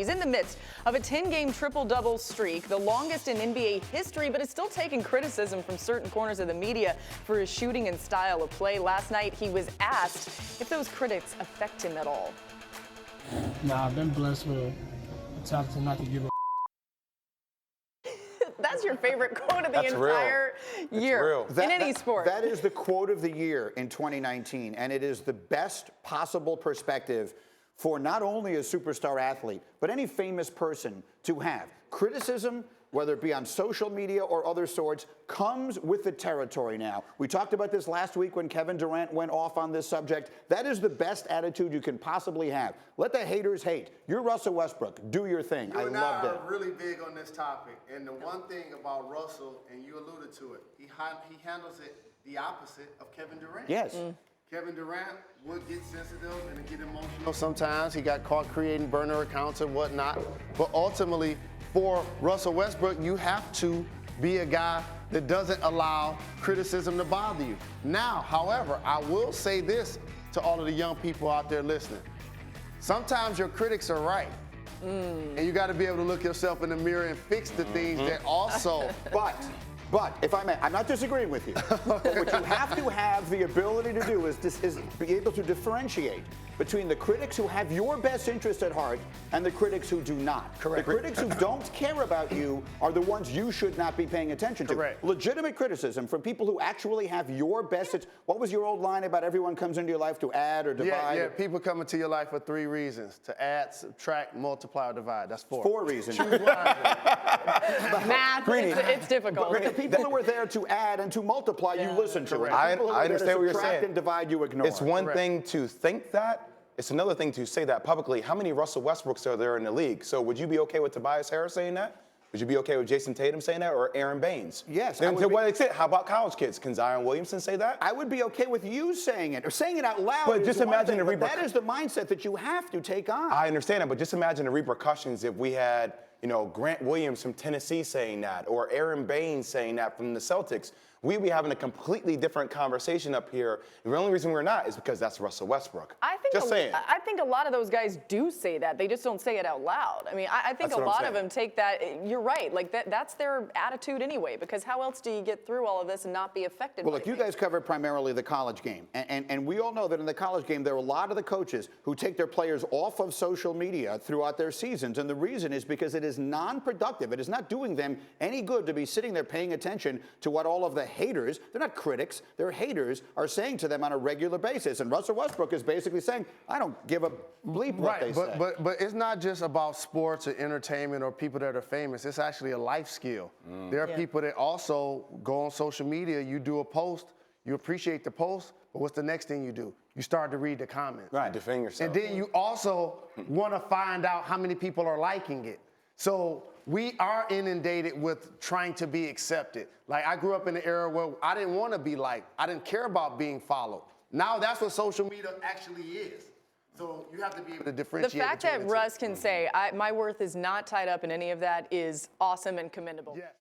He's in the midst of a 10-game triple-double streak, the longest in NBA history, but is still taking criticism from certain corners of the media for his shooting and style of play. Last night, he was asked if those critics affect him at all. Nah, I've been blessed with a talent to not to give a. That's your favorite quote of the entire year in any sport. That is the quote of the year in 2019, and it is the best possible perspective for not only a superstar athlete, but any famous person to have. Criticism, whether it be on social media or other sorts, comes with the territory now. We talked about this last week when Kevin Durant went off on this subject. That is the best attitude you can possibly have. Let the haters hate. You're Russell Westbrook. Do your thing. I loved it. You and I are really big on this topic. And the one thing about Russell, and you alluded to it, he handles it the opposite of Kevin Durant. Yes. Kevin Durant would get sensitive and get emotional sometimes. He got caught creating burner accounts and whatnot. But ultimately, for Russell Westbrook, you have to be a guy that doesn't allow criticism to bother you. Now, however, I will say this to all of the young people out there listening. Sometimes your critics are right. And you got to be able to look yourself in the mirror and fix the things that also. But if I may, I'm not disagreeing with you. What you have to have the ability to do is be able to differentiate between the critics who have your best interest at heart and the critics who do not. Correct. The critics who don't care about you are the ones you should not be paying attention to. Correct. Legitimate criticism from people who actually have your best. What was your old line about everyone comes into your life to add or divide? Yeah, people come into your life for 3 reasons: to add, subtract, multiply, or divide. That's 4. 4 reasons. Math, it's difficult. But the people who are there to add and to multiply, you listen to. Correct. And the people who I are there to understand what you're subtract saying. and divide, you ignore. It's one Correct. thing to think that. It's another thing to say that publicly. How many Russell Westbrooks are there in the league? So would you be okay with Tobias Harris saying that? Would you be okay with Jason Tatum saying that, or Aaron Baines? Yes. And to what extent? How about college kids? Can Zion Williamson say that? I would be okay with you saying it, or saying it out loud. But is just one imagine thing, the but that is the mindset that you have to take on. I understand that, but just imagine the repercussions if we had, Grant Williams from Tennessee saying that, or Aaron Baines saying that from the Celtics. We'd be having a completely different conversation up here. The only reason we're not is because that's Russell Westbrook. I think a lot of those guys do say that. They just don't say it out loud. I mean, I think a lot of them take that. You're right. Like that's their attitude anyway, because how else do you get through all of this and not be affected Well, by look, you things? guys cover primarily the college game. And we all know that in the college game, there are a lot of the coaches who take their players off of social media throughout their seasons. And the reason is because it is non-productive. It is not doing them any good to be sitting there paying attention to what all of the haters, they're not critics, they're haters, are saying to them on a regular basis. And Russell Westbrook is basically saying, I don't give a bleep what they say. But it's not just about sports or entertainment or people that are famous. It's actually a life skill. There are people that also go on social media. You do a post, you appreciate the post, but what's the next thing you do? You start to read the comments. Right, defend yourself. And then you also want to find out how many people are liking it. So we are inundated with trying to be accepted. Like, I grew up in an era where I didn't want to be liked. I didn't care about being followed. Now that's what social media actually is. So you have to be able to differentiate. The fact that between the two. Russ can say, my worth is not tied up in any of that is awesome and commendable. Yes.